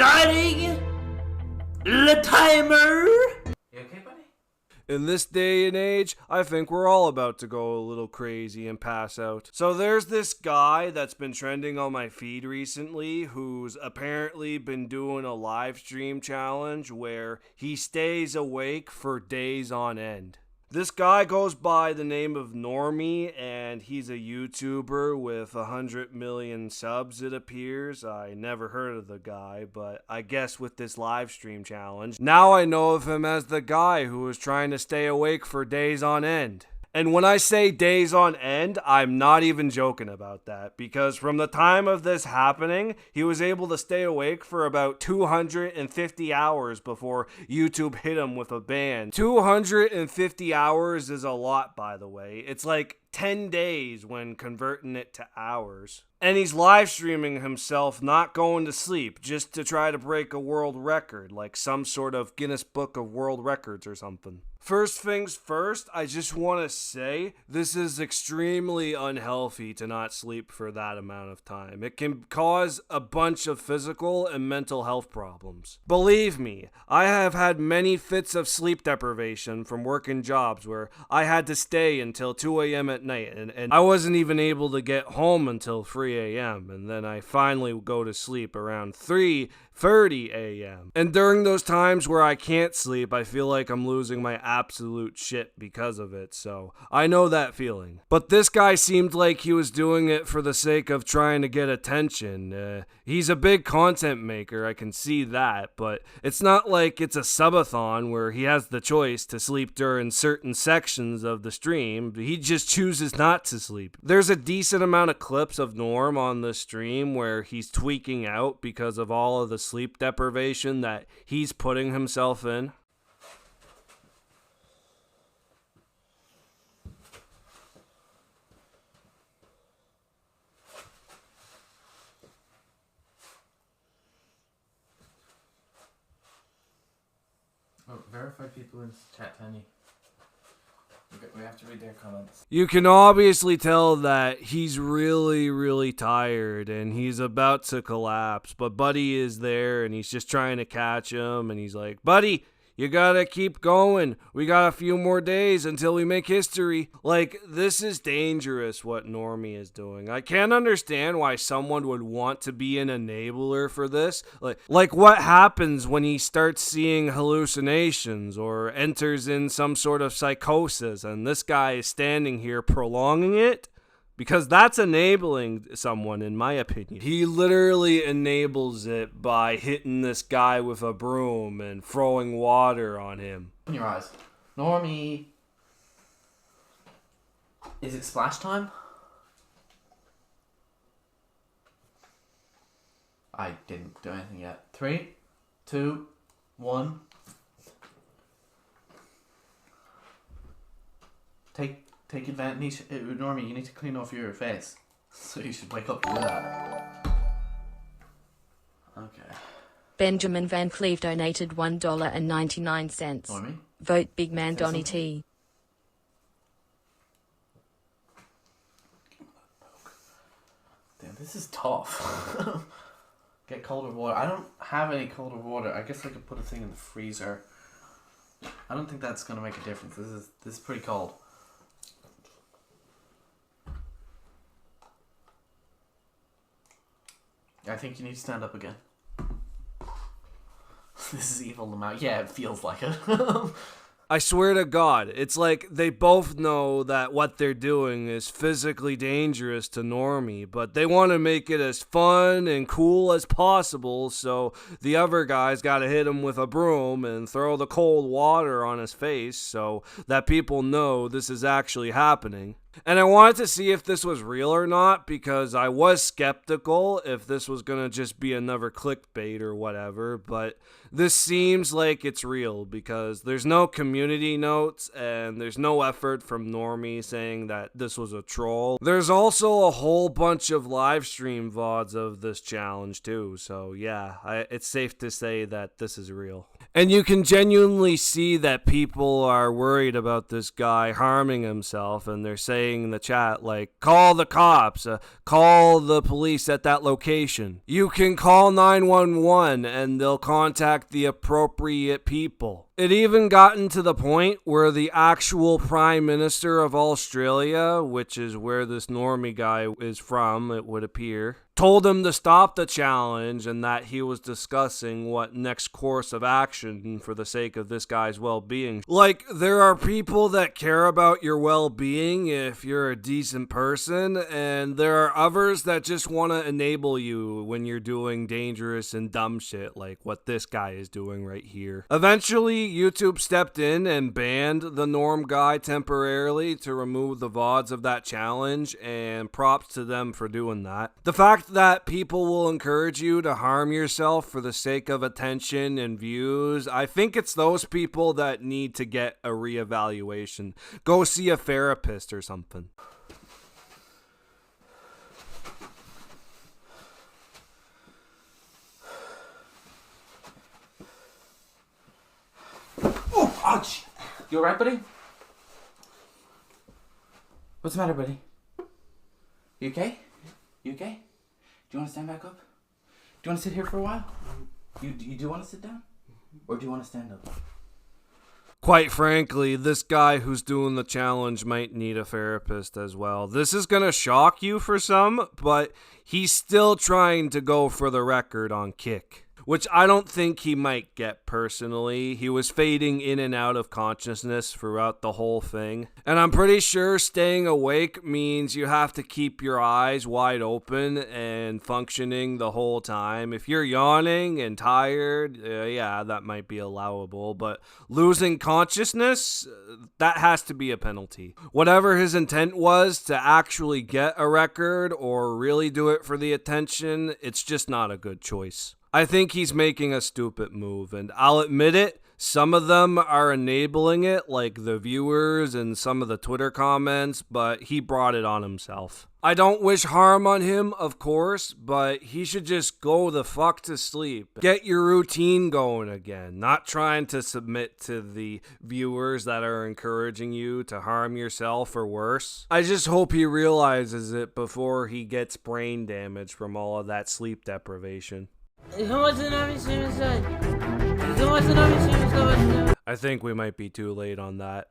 Starting the timer. You okay, buddy? In this day and age, I think we're all about to go a little crazy and pass out. So there's this guy that's been trending on my feed recently who's apparently been doing a live stream challenge where he stays awake for days on end. This guy goes by the name of Normie, and he's a YouTuber with 100 million subs, it appears. I never heard of the guy, but I guess with this live stream challenge, now I know of him as the guy who was trying to stay awake for days on end. And when I say days on end, I'm not even joking about that, because from the time of this happening, he was able to stay awake for about 250 hours before YouTube hit him with a ban. 250 hours is a lot, by the way. It's like 10 days when converting it to hours. And he's live streaming himself not going to sleep just to try to break a world record, like some sort of Guinness Book of World Records or something. First things first, I just want to say this is extremely unhealthy to not sleep for that amount of time. It can cause a bunch of physical and mental health problems. Believe me, I have had many fits of sleep deprivation from working jobs where I had to stay until 2 a.m. at night and I wasn't even able to get home until 3 a.m. and then I finally go to sleep around 3:30 a.m. And during those times where I can't sleep, I feel like I'm losing my absolute shit because of it, so I know that feeling. But this guy seemed like he was doing it for the sake of trying to get attention. He's a big content maker, I can see that, but it's not like it's a subathon where he has the choice to sleep during certain sections of the stream. He just chooses not to sleep. There's a decent amount of clips of Norm on the stream where he's tweaking out because of all of the sleep deprivation that he's putting himself in. Oh, verify people in chat, Tiny. We have to read their comments. You can obviously tell that he's really tired and he's about to collapse, but Buddy is there and he's just trying to catch him and he's like, "Buddy, you gotta keep going. We got a few more days until we make history." Like, this is dangerous what Normie is doing. I can't understand why someone would want to be an enabler for this. Like what happens when he starts seeing hallucinations or enters in some sort of psychosis and this guy is standing here prolonging it? Because that's enabling someone, in my opinion. He literally enables it by hitting this guy with a broom and throwing water on him. Open your eyes. Normie. Is it splash time? I didn't do anything yet. 3, 2, 1. Take advantage. Normie, you need to clean off your face. So you should wake up to do that. Okay. Benjamin Van Cleve donated $1.99. Normie? Vote Big Man Say Donny something. T. Damn, this is tough. Get colder water. I don't have any colder water. I guess I could put a thing in the freezer. I don't think that's gonna make a difference. This is pretty cold. I think you need to stand up again. This is evil amount. Yeah, it feels like it. I swear to God, it's like they both know that what they're doing is physically dangerous to Normie, but they want to make it as fun and cool as possible, so the other guy's got to hit him with a broom and throw the cold water on his face so that people know this is actually happening. And I wanted to see if this was real or not because I was skeptical if this was going to just be another clickbait or whatever, but this seems like it's real because there's no community notes and there's no effort from Normie saying that this was a troll. There's also a whole bunch of live stream VODs of this challenge too, so yeah, it's safe to say that this is real. And you can genuinely see that people are worried about this guy harming himself, and they're saying in the chat, like, call the cops, call the police at that location. You can call 911 and they'll contact the appropriate people. It even gotten to the point where the actual Prime Minister of Australia, which is where this normie guy is from, it would appear, told him to stop the challenge and that he was discussing what next course of action for the sake of this guy's well-being. Like, there are people that care about your well-being if you're a decent person, and there are others that just want to enable you when you're doing dangerous and dumb shit like what this guy is doing right here. Eventually, YouTube stepped in and banned the norm guy temporarily to remove the VODs of that challenge, and props to them for doing that. The fact that people will encourage you to harm yourself for the sake of attention and views, I think it's those people that need to get a reevaluation. Go see a therapist or something. Oh, ouch! You alright, buddy? What's the matter, buddy? You okay? You okay? Do you want to stand back up? Do you want to sit here for a while? You do want to sit down? Or do you want to stand up? Quite frankly, this guy who's doing the challenge might need a therapist as well. This is gonna shock you for some, but he's still trying to go for the record on Kick, which I don't think he might get personally. He was fading in and out of consciousness throughout the whole thing. And I'm pretty sure staying awake means you have to keep your eyes wide open and functioning the whole time. If you're yawning and tired, yeah, that might be allowable. But losing consciousness, that has to be a penalty. Whatever his intent was to actually get a record or really do it for the attention, it's just not a good choice. I think he's making a stupid move, and I'll admit it, some of them are enabling it, like the viewers and some of the Twitter comments, but he brought it on himself. I don't wish harm on him, of course, but he should just go the fuck to sleep. Get your routine going again, not trying to submit to the viewers that are encouraging you to harm yourself or worse. I just hope he realizes it before he gets brain damage from all of that sleep deprivation. I think we might be too late on that.